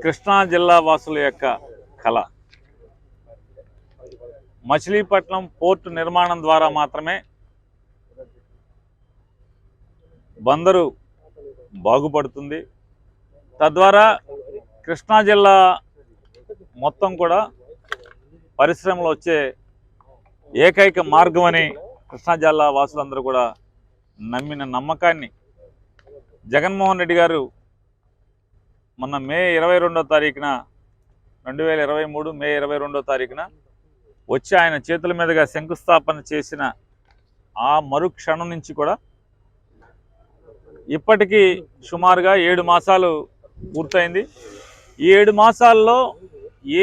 కృష్ణా జిల్లా వాసుల యొక్క కళ. మచిలీపట్నం పోర్టు నిర్మాణం ద్వారా మాత్రమే బందరు బాగుపడుతుంది. తద్వారా కృష్ణా జిల్లా మొత్తం కూడా పరిశ్రమలు వచ్చే ఏకైక మార్గం అని కృష్ణా జిల్లా వాసులందరూ కూడా నమ్మిన నమ్మకాన్ని జగన్మోహన్ రెడ్డి గారు మొన్న మే 22వ తారీఖున 2023 మే 22వ తారీఖున వచ్చి ఆయన చేతుల మీదుగా శంకుస్థాపన చేసిన ఆ మరుక్షణం నుంచి కూడా ఇప్పటికీ సుమారుగా 7 మాసాలు పూర్తయింది. ఈ 7 మాసాల్లో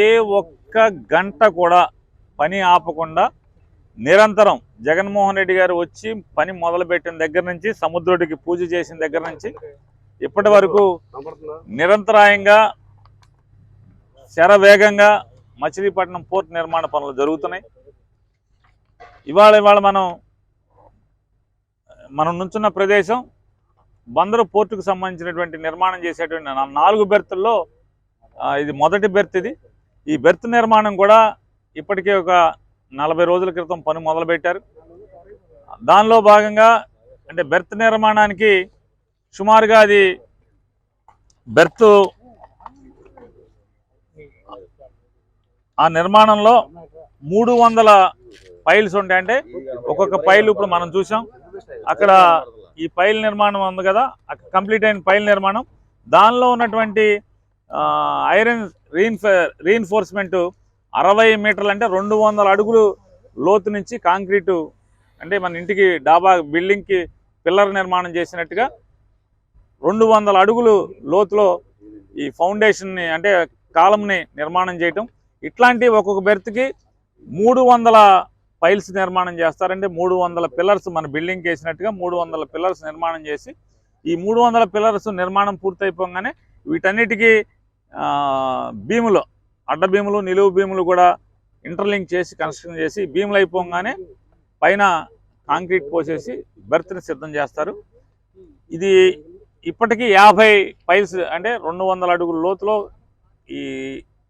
ఏ ఒక్క గంట కూడా పని ఆపకుండా నిరంతరం జగన్మోహన్ రెడ్డి గారు వచ్చి పని మొదలుపెట్టిన దగ్గర నుంచి, సముద్రుడికి పూజ చేసిన దగ్గర నుంచి ఇప్పటి వరకు నిరంతరాయంగా శరవేగంగా మచిలీపట్నం పోర్ట్ నిర్మాణ పనులు జరుగుతున్నాయి. ఇవాళ మనం నుంచున్న ప్రదేశం బందరు పోర్టుకు సంబంధించినటువంటి నిర్మాణం చేసేటువంటి 4 బెర్తుల్లో ఇది మొదటి బెర్త్. ఈ బెర్త్ నిర్మాణం కూడా ఇప్పటికే ఒక 40 రోజుల క్రితం పని మొదలుపెట్టారు. దానిలో భాగంగా అంటే బెర్త్ నిర్మాణానికి సుమారుగా అది బెర్త్ ఆ నిర్మాణంలో 300 పైల్స్ ఉంటాయి. అంటే ఒక్కొక్క పైలు ఇప్పుడు మనం చూసాం అక్కడ ఈ పైల్ నిర్మాణం ఉంది కదా, కంప్లీట్ అయిన పైల్ నిర్మాణం, దానిలో ఉన్నటువంటి ఐరన్ రీఇన్ఫోర్స్మెంట్ 60 మీటర్లు అంటే 200 అడుగులు లోతు నుంచి కాంక్రీటు, అంటే మన ఇంటికి డాబా బిల్డింగ్కి పిల్లర్ నిర్మాణం చేసినట్టుగా 200 అడుగులు లోతులో ఈ ఫౌండేషన్ని అంటే కాలంని నిర్మాణం చేయటం. ఇట్లాంటి ఒక్కొక్క బెర్త్కి 300 పైల్స్ నిర్మాణం చేస్తారంటే 300 పిల్లర్స్ మన బిల్డింగ్కి వేసినట్టుగా 300 పిల్లర్స్ నిర్మాణం చేసి ఈ 300 పిల్లర్స్ నిర్మాణం పూర్తయిపోగానే వీటన్నిటికీ భీములు, అడ్డ భీములు, నిలువు భీములు కూడా ఇంటర్లింక్ చేసి కన్స్ట్రక్షన్ చేసి భీములు అయిపోగానే పైన కాంక్రీట్ పోసేసి బెర్త్ని సిద్ధం చేస్తారు. ఇది ఇప్పటికీ 50 పైల్స్ అంటే 200 అడుగుల లోతులో ఈ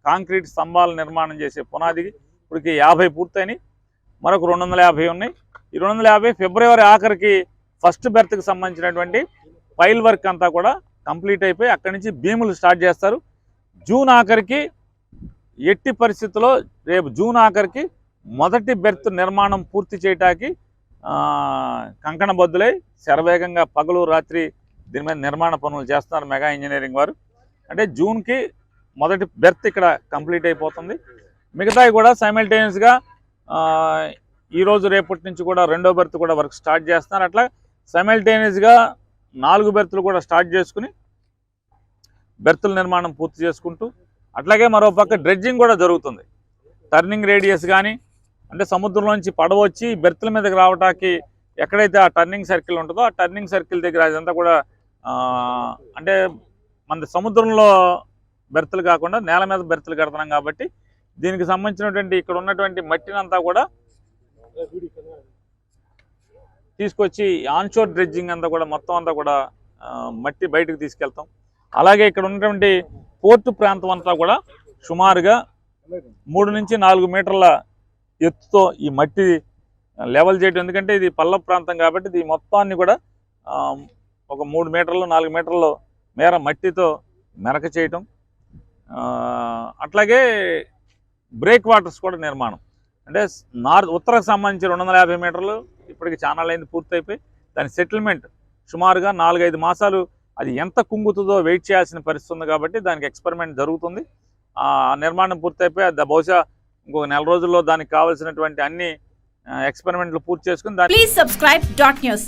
కాంక్రీట్ స్తంభాల నిర్మాణం చేసే పునాదికి ఇప్పటికి 50 పూర్తయినాయి. మరొక 250 ఉన్నాయి. ఈ 250 ఫిబ్రవరి ఆఖరికి ఫస్ట్ బెర్త్కి సంబంధించినటువంటి పైల్ వర్క్ అంతా కూడా కంప్లీట్ అయిపోయి అక్కడి నుంచి భీములు స్టార్ట్ చేస్తారు. జూన్ ఆఖరికి ఎట్టి పరిస్థితుల్లో రేపు జూన్ ఆఖరికి మొదటి బెర్త్ నిర్మాణం పూర్తి చేయటానికి కంకణబద్దులై శరవేగంగా పగలు రాత్రి దీని మీద నిర్మాణ పనులు చేస్తున్నారు మెగా ఇంజనీరింగ్ వారు. అంటే జూన్కి మొదటి బెర్త్ ఇక్కడ కంప్లీట్ అయిపోతుంది. మిగతాయి కూడా సైమల్టేనియస్గా ఈరోజు రేపటి నుంచి కూడా రెండో బెర్త్ కూడా వర్క్ స్టార్ట్ చేస్తున్నారు. అట్లా సైమల్టేనియస్గా 4 బెర్తులు కూడా స్టార్ట్ చేసుకుని బెర్తుల నిర్మాణం పూర్తి చేసుకుంటూ అట్లాగే మరో పక్క డ్రెడ్జింగ్ కూడా జరుగుతుంది. టర్నింగ్ రేడియస్ కానీ అంటే సముద్రంలోంచి పడవ వచ్చి బెర్తుల మీదకి రావటానికి ఎక్కడైతే ఆ టర్నింగ్ సర్కిల్ ఉంటుందో ఆ టర్నింగ్ సర్కిల్ దగ్గర అదంతా కూడా అంటే మన సముద్రంలో బెర్తులు కాకుండా నేల మీద బెర్తులు కడుతున్నాం కాబట్టి దీనికి సంబంధించినటువంటి ఇక్కడ ఉన్నటువంటి మట్టిని అంతా కూడా తీసుకొచ్చి ఆన్షోర్ డ్రెడ్జింగ్ అంతా కూడా మొత్తం అంతా కూడా మట్టి బయటకు తీసుకెళ్తాం. అలాగే ఇక్కడ ఉన్నటువంటి పోర్టు ప్రాంతం అంతా కూడా సుమారుగా 3 నుంచి 4 మీటర్ల ఎత్తుతో ఈ మట్టి లెవెల్ చేయడం. ఎందుకంటే ఇది పల్లపు ప్రాంతం కాబట్టి ఇది మొత్తాన్ని కూడా ఒక 3 మీటర్లు 4 మీటర్ల మేర మట్టితో మెరక చేయటం. అట్లాగే బ్రేక్ వాటర్స్ కూడా నిర్మాణం అంటే ఉత్తరకు సంబంధించి 250 మీటర్లు ఇప్పటికి చాలా అయింది పూర్తయిపోయి దాని సెటిల్మెంట్ సుమారుగా 4-5 మాసాలు అది ఎంత కుంగుతుందో వెయిట్ చేయాల్సిన పరిస్థితి ఉంది కాబట్టి దానికి ఎక్స్పెరిమెంట్ జరుగుతుంది. ఆ నిర్మాణం పూర్తయిపోయి బహుశా ఇంకొక 4 రోజుల్లో దానికి కావాల్సినటువంటి అన్ని ఎక్స్పెరిమెంట్లు పూర్తి చేసుకుని ప్లీజ్ సబ్స్క్రైబ్ .news